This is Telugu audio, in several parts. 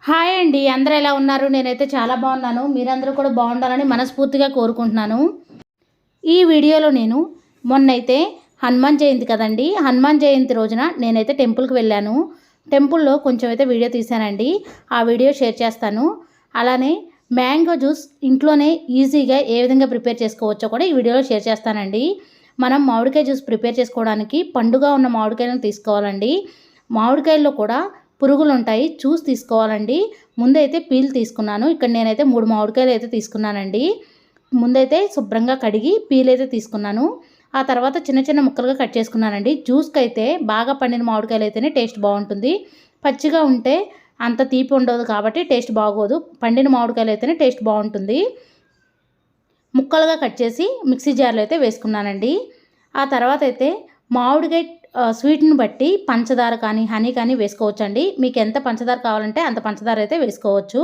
హాయ్ అండి. అందరూ ఎలా ఉన్నారు? నేనైతే చాలా బాగున్నాను. మీరందరూ కూడా బాగుండాలని మనస్ఫూర్తిగా కోరుకుంటున్నాను. ఈ వీడియోలో నేను మొన్నైతే హనుమాన్ జయంతి కదండి. హనుమాన్ జయంతి రోజున నేనైతే టెంపుల్కి వెళ్ళాను. టెంపుల్లో కొంచెం అయితే వీడియో తీశానండి. ఆ వీడియో షేర్ చేస్తాను. అలానే మ్యాంగో జ్యూస్ ఇంట్లోనే ఈజీగా ఏ విధంగా ప్రిపేర్ చేసుకోవచ్చో కూడా ఈ వీడియోలో షేర్ చేస్తానండి. మనం మామిడికాయ జ్యూస్ ప్రిపేర్ చేసుకోవడానికి పండుగా ఉన్న మామిడికాయలను తీసుకోవాలండి. మామిడికాయల్లో కూడా పురుగులు ఉంటాయి, చూసి తీసుకోవాలండి. ముందైతే పీల్ తీసుకున్నాను. ఇక్కడ నేనైతే 3 మామిడికాయలు అయితే తీసుకున్నానండి. ముందైతే శుభ్రంగా కడిగి పీల్ అయితే తీసుకున్నాను. ఆ తర్వాత చిన్న చిన్న ముక్కలుగా కట్ చేసుకున్నానండి. జ్యూస్కి అయితే బాగా పండిన మామిడికాయలు అయితేనే టేస్ట్ బాగుంటుంది. పచ్చిగా ఉంటే అంత తీపి ఉండదు కాబట్టి టేస్ట్ బాగోదు. పండిన మామిడికాయలు అయితేనే టేస్ట్ బాగుంటుంది. ముక్కలుగా కట్ చేసి మిక్సీ జార్లో అయితే వేసుకున్నానండి. ఆ తర్వాత అయితే మామిడికాయ స్వీట్ని బట్టి పంచదార కానీ హనీ కానీ వేసుకోవచ్చండి. మీకు ఎంత పంచదార కావాలంటే అంత పంచదార అయితే వేసుకోవచ్చు.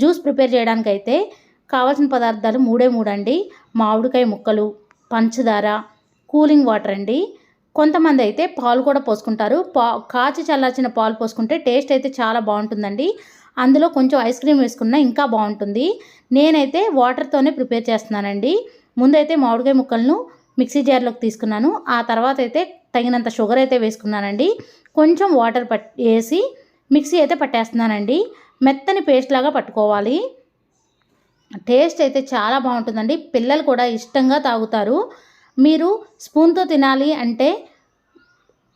జ్యూస్ ప్రిపేర్ చేయడానికైతే కావాల్సిన పదార్థాలు 3 అండి. మామిడికాయ ముక్కలు, పంచదార, కూలింగ్ వాటర్ అండి. కొంతమంది అయితే పాలు కూడా పోసుకుంటారు. కాచి చల్లార్చిన పాలు పోసుకుంటే టేస్ట్ అయితే చాలా బాగుంటుందండి. అందులో కొంచెం ఐస్ క్రీమ్ వేసుకున్నా ఇంకా బాగుంటుంది. నేనైతే వాటర్తోనే ప్రిపేర్ చేస్తున్నానండి. ముందైతే మామిడికాయ ముక్కలను మిక్సీ జార్లోకి తీసుకున్నాను. ఆ తర్వాత అయితే తగినంత షుగర్ అయితే వేసుకున్నానండి. కొంచెం వాటర్ వేసి మిక్సీ అయితే పట్టేస్తున్నానండి. మెత్తని పేస్ట్ లాగా పట్టుకోవాలి. టేస్ట్ అయితే చాలా బాగుంటుందండి. పిల్లలు కూడా ఇష్టంగా తాగుతారు. మీరు స్పూన్తో తినాలి అంటే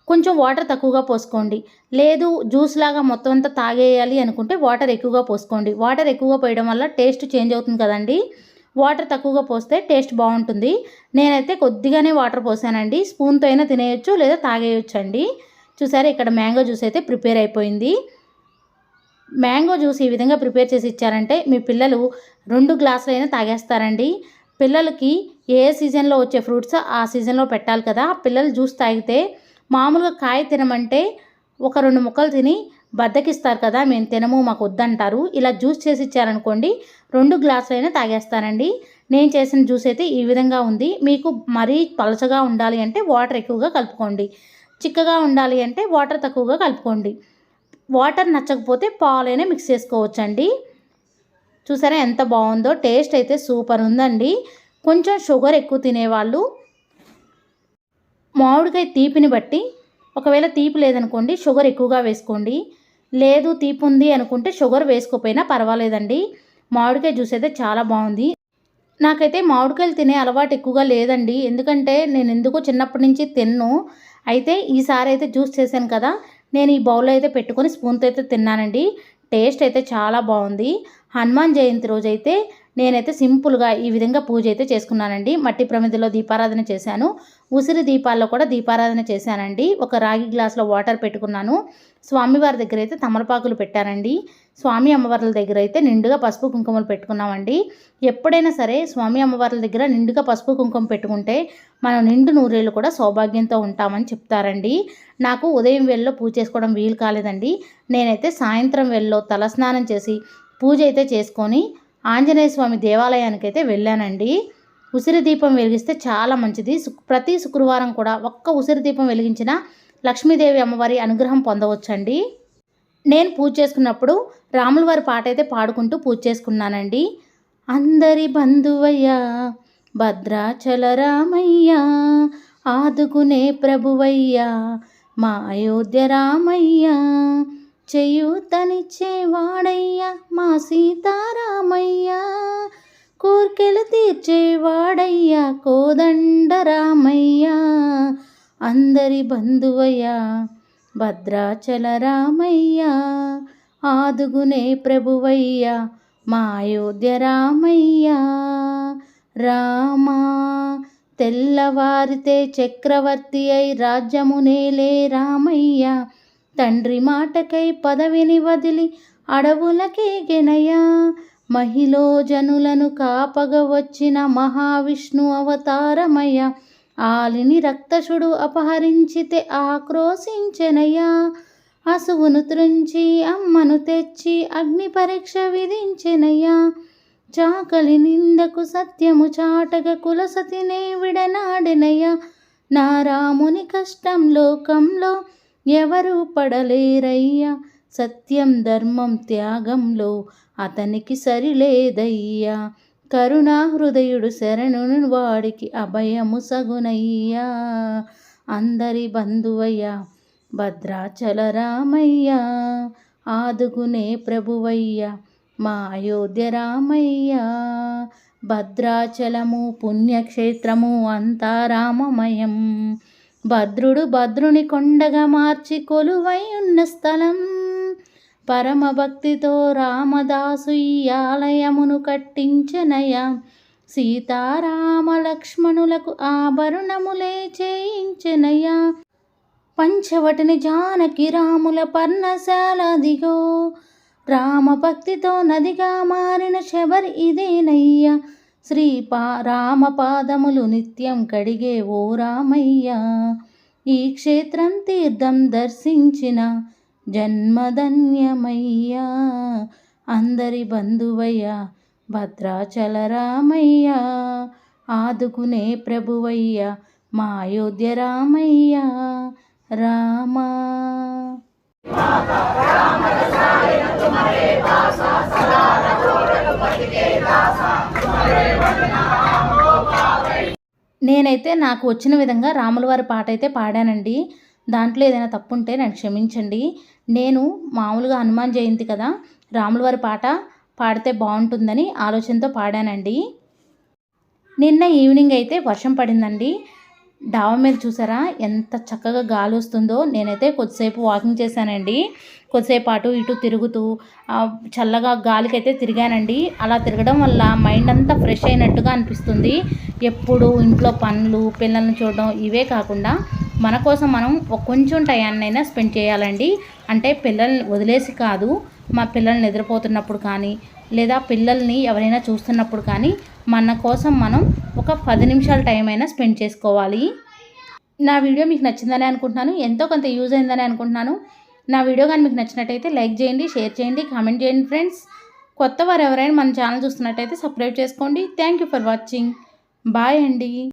కొంచెం వాటర్ తక్కువగా పోసుకోండి. లేదు జ్యూస్ లాగా మొత్తం అంతా తాగేయాలి అనుకుంటే వాటర్ ఎక్కువగా పోసుకోండి. వాటర్ ఎక్కువగా పోయడం వల్ల టేస్ట్ చేంజ్ అవుతుంది కదండి. వాటర్ తక్కువగా పోస్తే టేస్ట్ బాగుంటుంది. నేనైతే కొద్దిగానే వాటర్ పోసానండి. స్పూన్తో అయినా తినేయచ్చు లేదా తాగేయచ్చు అండి. చూసారా, ఇక్కడ మ్యాంగో జ్యూస్ అయితే ప్రిపేర్ అయిపోయింది. మ్యాంగో జ్యూస్ ఈ విధంగా ప్రిపేర్ చేసి ఇచ్చారంటే మీ పిల్లలు 2 గ్లాసులు అయినా తాగేస్తారండి. పిల్లలకి ఏ సీజన్లో వచ్చే ఫ్రూట్స్ ఆ సీజన్లో పెట్టాలి కదా. పిల్లలు జ్యూస్ తాగితే మామూలుగా కాయ తినమంటే ఒక 2 ముక్కలు తిని బద్దకిస్తారు కదా, మేము తినము మాకు వద్దంటారు. ఇలా జ్యూస్ చేసి ఇచ్చారనుకోండి 2 గ్లాసులైనా తాగేస్తారండి. నేను చేసిన జ్యూస్ అయితే ఈ విధంగా ఉంది. మీకు మరీ పలచగా ఉండాలి అంటే వాటర్ ఎక్కువగా కలుపుకోండి. చిక్కగా ఉండాలి అంటే వాటర్ తక్కువగా కలుపుకోండి. వాటర్ నచ్చకపోతే పాలైనా మిక్స్ చేసుకోవచ్చండి. చూసారా ఎంత బాగుందో. టేస్ట్ అయితే సూపర్ ఉందండి. కొంచెం షుగర్ ఎక్కువ తినేవాళ్ళు మామిడికాయ తీపిని బట్టి, ఒకవేళ తీపి లేదనుకోండి షుగర్ ఎక్కువగా వేసుకోండి. లేదు తీపి ఉంది అనుకుంటే షుగర్ వేసుకోకపోయినా పర్వాలేదండి. మామిడికాయ జ్యూస్ అయితే చాలా బాగుంది. నాకైతే మామిడికాయలు తినే అలవాటు ఎక్కువగా లేదండి. ఎందుకంటే నేను ఎందుకో చిన్నప్పటి నుంచి తిన్ను. అయితే ఈసారి అయితే జ్యూస్ చేశాను కదా, నేను ఈ బౌల్లో అయితే పెట్టుకొని స్పూన్తో అయితే తిన్నానండి. టేస్ట్ అయితే చాలా బాగుంది. హనుమాన్ జయంతి రోజైతే నేనైతే సింపుల్గా ఈ విధంగా పూజ అయితే చేసుకున్నానండి. మట్టి ప్రమిదలో దీపారాధన చేశాను. ఉసిరి దీపాల్లో కూడా దీపారాధన చేశానండి. ఒక రాగి గ్లాసులో వాటర్ పెట్టుకున్నాను. స్వామివారి దగ్గర అయితే తమలపాకులు పెట్టానండి. స్వామి అమ్మవార్ల దగ్గర అయితే నిండుగా పసుపు కుంకుమలు పెట్టుకున్నామండి. ఎప్పుడైనా సరే స్వామి అమ్మవార్ల దగ్గర నిండుగా పసుపు కుంకుమ పెట్టుకుంటే మనం నిండు నూరేళ్ళు కూడా సౌభాగ్యంతో ఉంటామని చెప్తారండి. నాకు ఉదయం వేళలో పూజ చేసుకోవడం వీలు కాలేదండి. నేనైతే సాయంత్రం వేళలో తలస్నానం చేసి పూజ అయితే చేసుకొని ఆంజనేయ స్వామి దేవాలయానికి అయితే వెళ్ళానండి. ఉసిరి దీపం వెలిగిస్తే చాలా మంచిది. ప్రతి శుక్రవారం కూడా ఒక్క ఉసిరి దీపం వెలిగించిన లక్ష్మీదేవి అమ్మవారి అనుగ్రహం పొందవచ్చండి. నేను పూజ చేసుకున్నప్పుడు రాముల వారి పాట అయితే పాడుకుంటూ పూజ చేసుకున్నానండి. అందరి బంధువయ్యా భద్రాచల రామయ్యా, ఆదుకునే ప్రభువయ్యా మా అయోధ్య రామయ్యా, చేయూతనిచ్చేవాడయ్యా మా సీతారామయ్యా, కోర్కెలు తీర్చేవాడయ్యా కోదండ రామయ్యా, అందరి బంధువయ్యా భద్రాచల రామయ్యా, ఆదుగునే ప్రభువయ్యా మా అయోధ్య రామయ్యా. రామా తెల్లవారితే చక్రవర్తి అయి రాజ్యమునేలే రామయ్య, తండ్రి మాటకై పదవిని వదిలి అడవులకే గెనయ్యా, మహిళో జనులను కాపగ వచ్చిన మహావిష్ణు అవతారమయ్య, ఆలిని రక్తసుడు అపహరించితే ఆక్రోశించెనయ్యా, అసువును త్రుంచి అమ్మను తెచ్చి అగ్ని పరీక్ష విధించెనయ్యా, చాకలి నిందకు సత్యము చాటగ కులసతినే విడనాడెనయ్యా, నా రాముని కష్టం లోకంలో ఎవరు పడలేరయ్యా, సత్యం ధర్మం త్యాగంలో అతనికి సరిలేదయ్యా. కరుణా హృదయుడు శరణుని వాడికి అభయము సగునయ్యా. అందరి బంధువయ్యా భద్రాచల రామయ్య, ఆదుకునే ప్రభువయ్య మా అయోధ్య రామయ్య. భద్రాచలము పుణ్యక్షేత్రము అంతా రామమయం. భద్రుడు భద్రుని కొండగా మార్చి కొలువై ఉన్న స్థలం. పరమ భక్తితో రామదాసు ఈ ఆలయమును కట్టించెనయ్యా. సీతారామ లక్ష్మణులకు ఆభరణములే చేయించెనయ్యా. పంచవటిని జానకి రాముల పర్ణశాలదిగో. రామభక్తితో నదిగా మారిన శబరి ఇదేనయ్యా. రామపాదములు నిత్యం కడిగే ఓ రామయ్య. ఈ క్షేత్రం తీర్థం దర్శించిన జన్మధన్యమయ్యా. అందరి బంధువయ్యా భద్రాచల రామయ్య, ఆదుకునే ప్రభువయ్య మా అయోధ్య రామయ్య. రామా నేనైతే నాకు వచ్చిన విధంగా రాముల వారి పాట అయితే పాడానండి. దాంట్లో ఏదైనా తప్పు ఉంటే నన్ను క్షమించండి. నేను మామూలుగా హనుమాన్ జయంతి కదా, రాముల వారి పాట పాడితే బాగుంటుందని ఆలోచనతో పాడానండి. నిన్న ఈవినింగ్ అయితే వర్షం పడిందండి. డాబా మీద చూసారా ఎంత చక్కగా గాలి వస్తుందో. నేనైతే కొద్దిసేపు వాకింగ్ చేశానండి. కొద్దిసేపు అటు ఇటు తిరుగుతూ చల్లగా గాలికైతే తిరిగానండి. అలా తిరగడం వల్ల మైండ్ అంతా ఫ్రెష్ అయినట్టుగా అనిపిస్తుంది. ఎప్పుడు ఇంట్లో పనులు, పిల్లల్ని చూడడం ఇవే కాకుండా మన కోసం మనం కొంచెం టయాన్నైనా స్పెండ్ చేయాలండి. అంటే పిల్లల్ని వదిలేసి కాదు, మా పిల్లల్ని నిద్రపోతున్నప్పుడు కానీ లేదా పిల్లల్ని ఎవరైనా చూస్తున్నప్పుడు కానీ మన కోసం మనం ఒక 10 నిమిషాల టైం అయినా స్పెండ్ చేసుకోవాలి. నా వీడియో మీకు నచ్చిందని అనుకుంటున్నాను. ఎంతో కొంత యూజ్ అయిందని అనుకుంటున్నాను. నా వీడియో కానీ మీకు నచ్చినట్టయితే లైక్ చేయండి, షేర్ చేయండి, కామెంట్ చేయండి ఫ్రెండ్స్. కొత్త వారు ఎవరైనా మన ఛానల్ చూస్తున్నట్టయితే సబ్స్క్రైబ్ చేసుకోండి. Thank you for watching. Bye అండి.